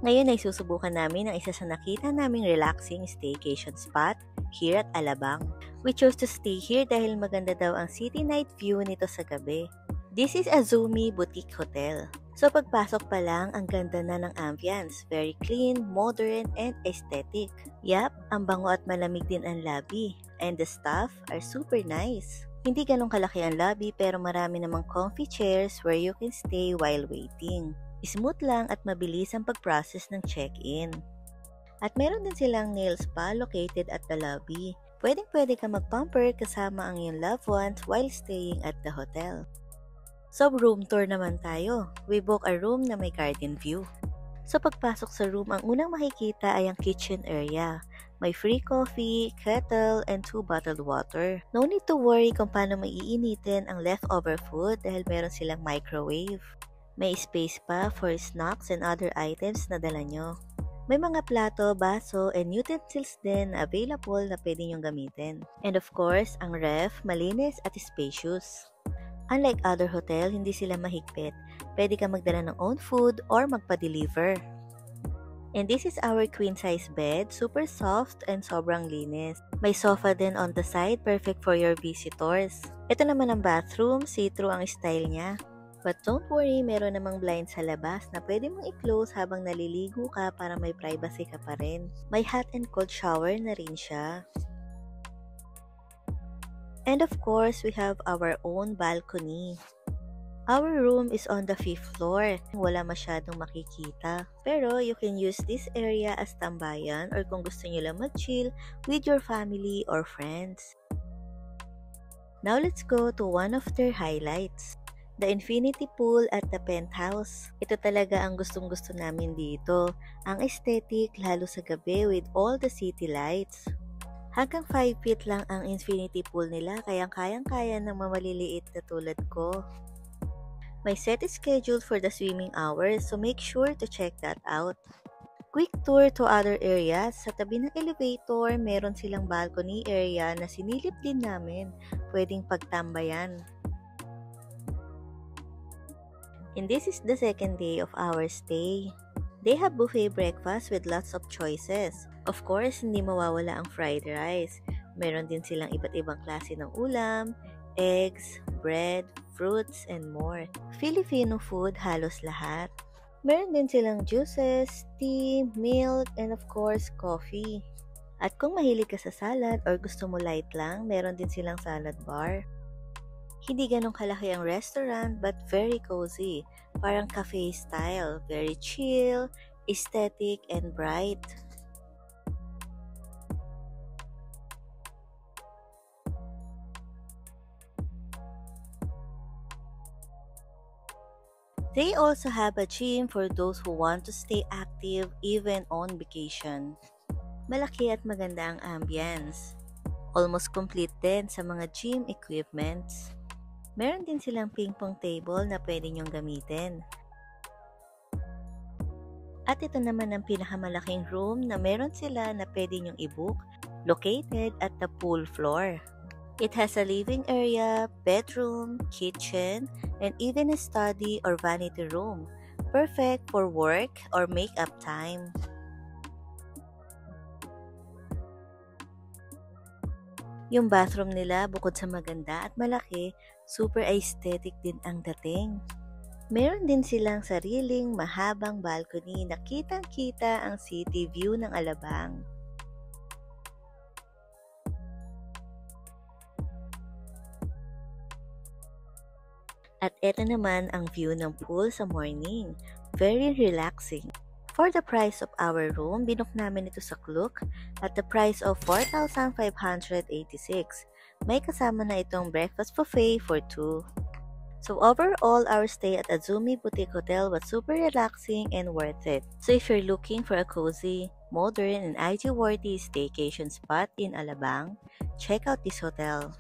Ngayon ay susubukan namin ang isa sa nakita naming relaxing staycation spot here at Alabang. We chose to stay here dahil maganda daw ang city night view nito sa gabi. This is Azumi Boutique Hotel. So pagpasok pa lang, ang ganda na ng ambience. Very clean, modern, and aesthetic. Yap, ang bango at malamig din ang lobby. And the staff are super nice. Hindi ganong kalaki ang lobby pero marami namang comfy chairs where you can stay while waiting. Smooth lang at mabilis ang pag-process ng check-in. At meron din silang nail spa located at the lobby. Pwedeng-pwede ka mag-pamper kasama ang iyong loved ones while staying at the hotel. So, room tour naman tayo. We book a room na may garden view. So, pagpasok sa room, ang unang makikita ay ang kitchen area. May free coffee, kettle, and 2 bottled water. No need to worry kung paano maiinitin ang leftover food dahil meron silang microwave. May space pa for snacks and other items na dala nyo. May mga plato, baso, and utensils din na available na pwede nyong gamitin. And of course, ang ref, malinis at spacious. Unlike other hotel, hindi sila mahigpit. Pwede ka magdala ng own food or magpa-deliver. And this is our queen size bed, super soft and sobrang linis. May sofa din on the side, perfect for your visitors. Ito naman ang bathroom, see-through ang style niya. But don't worry, meron namang blind sa labas na pwede mong i-close habang naliligo ka para may privacy ka pa rin. May hot and cold shower na rin siya. And of course, we have our own balcony. Our room is on the 5th floor. Wala masyadong makikita. Pero you can use this area as tambayan or kung gusto nyo lang mag-chill with your family or friends. Now let's go to one of their highlights. The infinity pool at the penthouse. Ito talaga ang gustong-gusto namin dito. Ang aesthetic lalo sa gabi with all the city lights. Hanggang 5 feet lang ang infinity pool nila kaya kayang-kaya ng mamaliliit na tulad ko. May set schedule for the swimming hours so make sure to check that out. Quick tour to other areas. Sa tabi ng elevator, meron silang balcony area na sinilip din namin. Pwedeng pagtambayan. And this is the second day of our stay. They have buffet breakfast with lots of choices. Of course, hindi mawawala ang fried rice. Meron din silang iba't ibang klase ng ulam, eggs, bread, fruits, and more. Filipino food halos lahat. Meron din silang juices, tea, milk, and of course, coffee. At kung mahilig ka sa salad or gusto mo light lang, meron din silang salad bar. Hindi ganong kalaki ang restaurant but very cozy. Parang cafe style. Very chill, aesthetic, and bright. They also have a gym for those who want to stay active even on vacation. Malaki at maganda ang ambience. Almost complete din sa mga gym equipments. Meron din silang ping-pong table na pwede nyong gamitin. At ito naman ang pinakamalaking room na meron sila na pwede nyong i-book, located at the pool floor. It has a living area, bedroom, kitchen, and even a study or vanity room. Perfect for work or makeup time. Yung bathroom nila, bukod sa maganda at malaki, super aesthetic din ang dating. Meron din silang sariling mahabang balcony na kitang-kita ang city view ng Alabang. At eto naman ang view ng pool sa morning. Very relaxing. For the price of our room, binook namin ito sa Klook at the price of 4,586. May kasama na itong breakfast buffet for 2. So overall, our stay at Azumi Boutique Hotel was super relaxing and worth it. So if you're looking for a cozy, modern, and IG-worthy staycation spot in Alabang, check out this hotel.